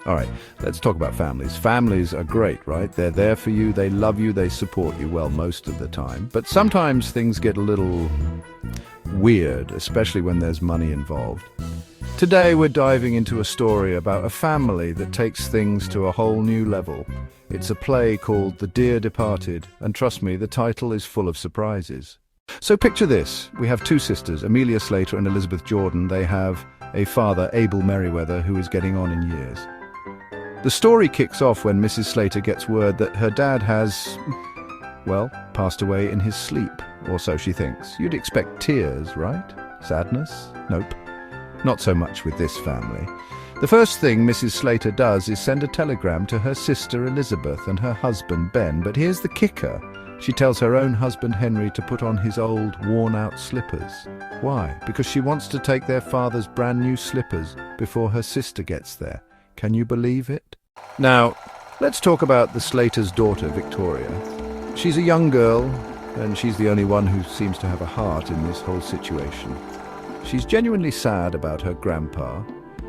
All right, let's talk about families. Families are great, right? They're there for you, they love you, they support you, well, most of the time. But sometimes things get a little weird, especially when there's money involved. Today we're diving into a story about a family that takes things to a whole new level. It's a play called The Dear Departed, and trust me, the title is full of surprises. So picture this. We have two sisters, Amelia Slater and Elizabeth Jordan. They have a father, Abel Merriweather, who is getting on in years. The story kicks off when Mrs. Slater gets word that her dad has, well, passed away in his sleep, or so she thinks. You'd expect tears, right? Sadness? Nope. Not so much with this family. The first thing Mrs. Slater does is send a telegram to her sister Elizabeth and her husband Ben, but here's the kicker. She tells her own husband Henry to put on his old, worn-out slippers. Why? Because she wants to take their father's brand-new slippers before her sister gets there. Can you believe it? Now, let's talk about the Slater's daughter, Victoria. She's a young girl, and she's the only one who seems to have a heart in this whole situation. She's genuinely sad about her grandpa.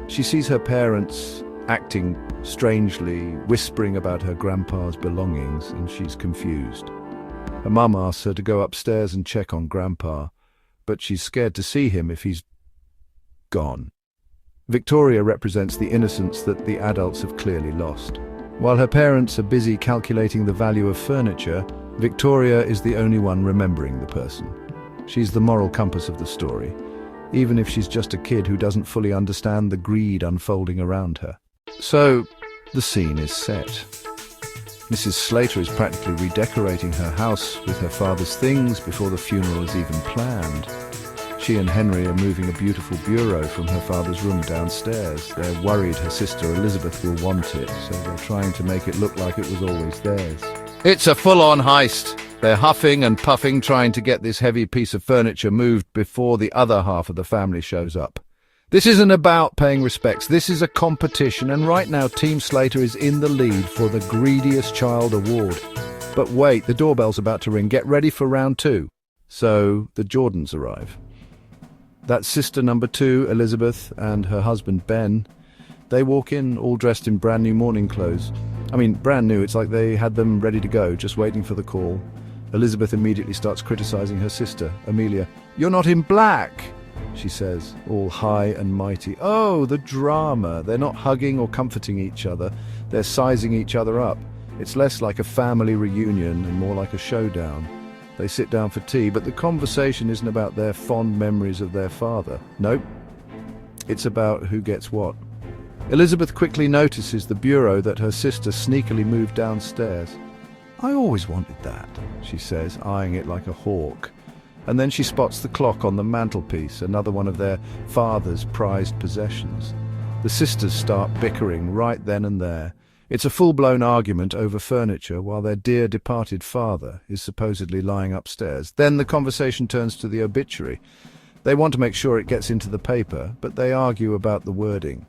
She sees her parents acting strangely, whispering about her grandpa's belongings, and she's confused. Her mum asks her to go upstairs and check on Grandpa, but she's scared to see him if he's gone. Victoria represents the innocence that the adults have clearly lost. While her parents are busy calculating the value of furniture, Victoria is the only one remembering the person. She's the moral compass of the story, even if she's just a kid who doesn't fully understand the greed unfolding around her. So, the scene is set. Mrs. Slater is practically redecorating her house with her father's things before the funeral is even planned. She and Henry are moving a beautiful bureau from her father's room downstairs. They're worried her sister Elizabeth will want it, so they're trying to make it look like it was always theirs. It's a full-on heist. They're huffing and puffing, trying to get this heavy piece of furniture moved before the other half of the family shows up. This isn't about paying respects. This is a competition, and right now Team Slater is in the lead for the Greediest Child Award. But wait, the doorbell's about to ring. Get ready for round two. So the Jordans arrive. That's sister number 2, Elizabeth, and her husband Ben. They walk in all dressed in brand new morning clothes. I mean, brand new. It's like they had them ready to go, just waiting for the call. Elizabeth immediately starts criticizing her sister, Amelia. "You're not in black," she says, all high and mighty. Oh, the drama. They're not hugging or comforting each other. They're sizing each other up. It's less like a family reunion and more like a showdown. They sit down for tea, but the conversation isn't about their fond memories of their father. Nope. It's about who gets what. Elizabeth quickly notices the bureau that her sister sneakily moved downstairs. "I always wanted that," she says, eyeing it like a hawk. And then she spots the clock on the mantelpiece, another one of their father's prized possessions. The sisters start bickering right then and there. It's a full-blown argument over furniture while their dear departed father is supposedly lying upstairs. Then the conversation turns to the obituary. They want to make sure it gets into the paper, but they argue about the wording.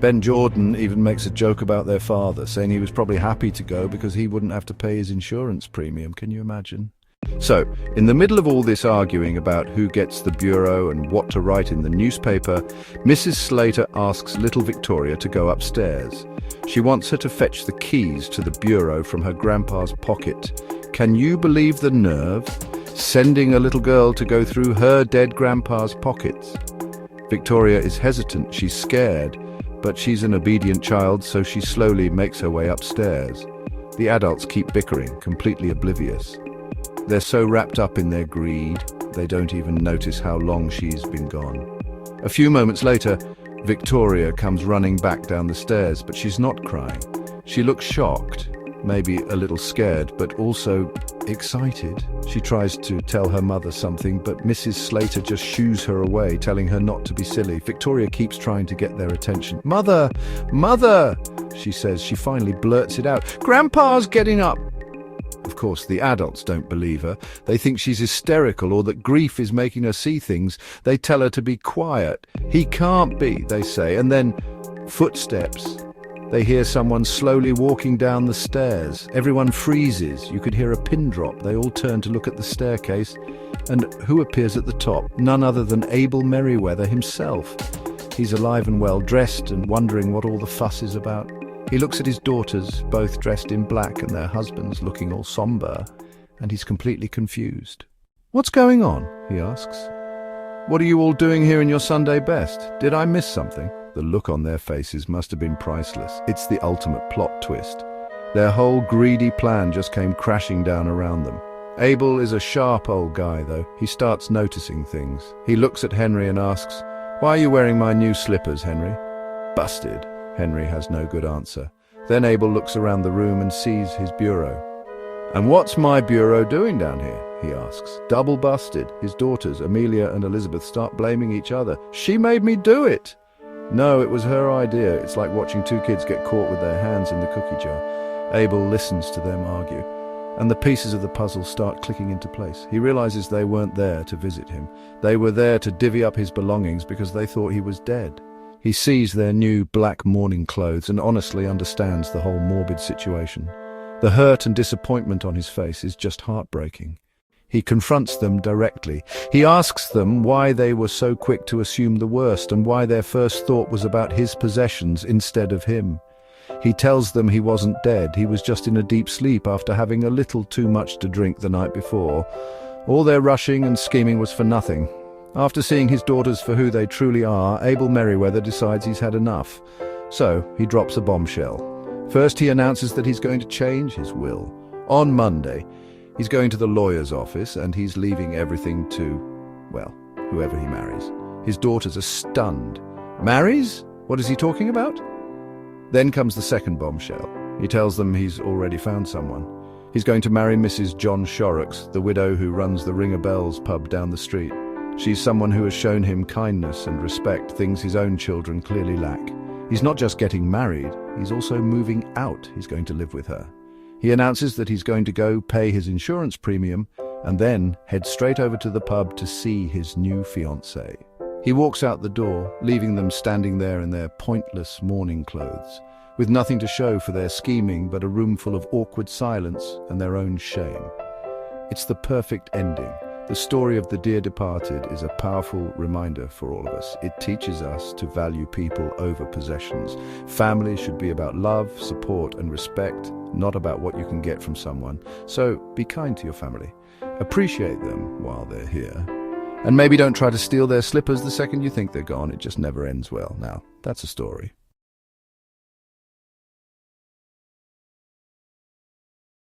Ben Jordan even makes a joke about their father, saying he was probably happy to go because he wouldn't have to pay his insurance premium. Can you imagine? So, in the middle of all this arguing about who gets the bureau and what to write in the newspaper, Mrs. Slater asks little Victoria to go upstairs. She wants her to fetch the keys to the bureau from her grandpa's pocket. Can you believe the nerve? Sending a little girl to go through her dead grandpa's pockets. Victoria is hesitant, she's scared, but she's an obedient child, so she slowly makes her way upstairs. The adults keep bickering, completely oblivious. They're so wrapped up in their greed, they don't even notice how long she's been gone. A few moments later, Victoria comes running back down the stairs, but she's not crying. She looks shocked, maybe a little scared, but also excited. She tries to tell her mother something, but Mrs. Slater just shoos her away, telling her not to be silly. Victoria keeps trying to get their attention. "Mother! Mother!" she says. She finally blurts it out. "Grandpa's getting up!" Of course, the adults don't believe her. They think she's hysterical or that grief is making her see things. They tell her to be quiet. "He can't be," they say. And then, footsteps. They hear someone slowly walking down the stairs. Everyone freezes. You could hear a pin drop. They all turn to look at the staircase. And who appears at the top? None other than Abel Merriweather himself. He's alive and well, dressed and wondering what all the fuss is about. He looks at his daughters, both dressed in black, and their husbands looking all somber, and he's completely confused. "What's going on?" he asks. "What are you all doing here in your Sunday best? Did I miss something?" The look on their faces must have been priceless. It's the ultimate plot twist. Their whole greedy plan just came crashing down around them. Abel is a sharp old guy, though. He starts noticing things. He looks at Henry and asks, "Why are you wearing my new slippers, Henry?" "Busted." Henry has no good answer. Then Abel looks around the room and sees his bureau. "And what's my bureau doing down here?" he asks. "Double busted." His daughters, Amelia and Elizabeth, start blaming each other. "She made me do it." No, it was her idea. It's like watching two kids get caught with their hands in the cookie jar. Abel listens to them argue, and the pieces of the puzzle start clicking into place. He realizes they weren't there to visit him. They were there to divvy up his belongings because they thought he was dead. He sees their new black mourning clothes and honestly understands the whole morbid situation. The hurt and disappointment on his face is just heartbreaking. He confronts them directly. He asks them why they were so quick to assume the worst and why their first thought was about his possessions instead of him. He tells them he wasn't dead, he was just in a deep sleep after having a little too much to drink the night before. All their rushing and scheming was for nothing. After seeing his daughters for who they truly are, Abel Merriweather decides he's had enough. So he drops a bombshell. First, he announces that he's going to change his will. On Monday, he's going to the lawyer's office and he's leaving everything to, well, whoever he marries. His daughters are stunned. Marries? What is he talking about? Then comes the second bombshell. He tells them he's already found someone. He's going to marry Mrs. John Shorrocks, the widow who runs the Ring o' Bells pub down the street. She's someone who has shown him kindness and respect, things his own children clearly lack. He's not just getting married, he's also moving out. He's going to live with her. He announces that he's going to go pay his insurance premium and then head straight over to the pub to see his new fiancée. He walks out the door, leaving them standing there in their pointless mourning clothes, with nothing to show for their scheming but a room full of awkward silence and their own shame. It's the perfect ending. The story of the dear departed is a powerful reminder for all of us. It teaches us to value people over possessions. Family should be about love, support, and respect, not about what you can get from someone. So be kind to your family. Appreciate them while they're here. And maybe don't try to steal their slippers the second you think they're gone. It just never ends well. Now, that's a story.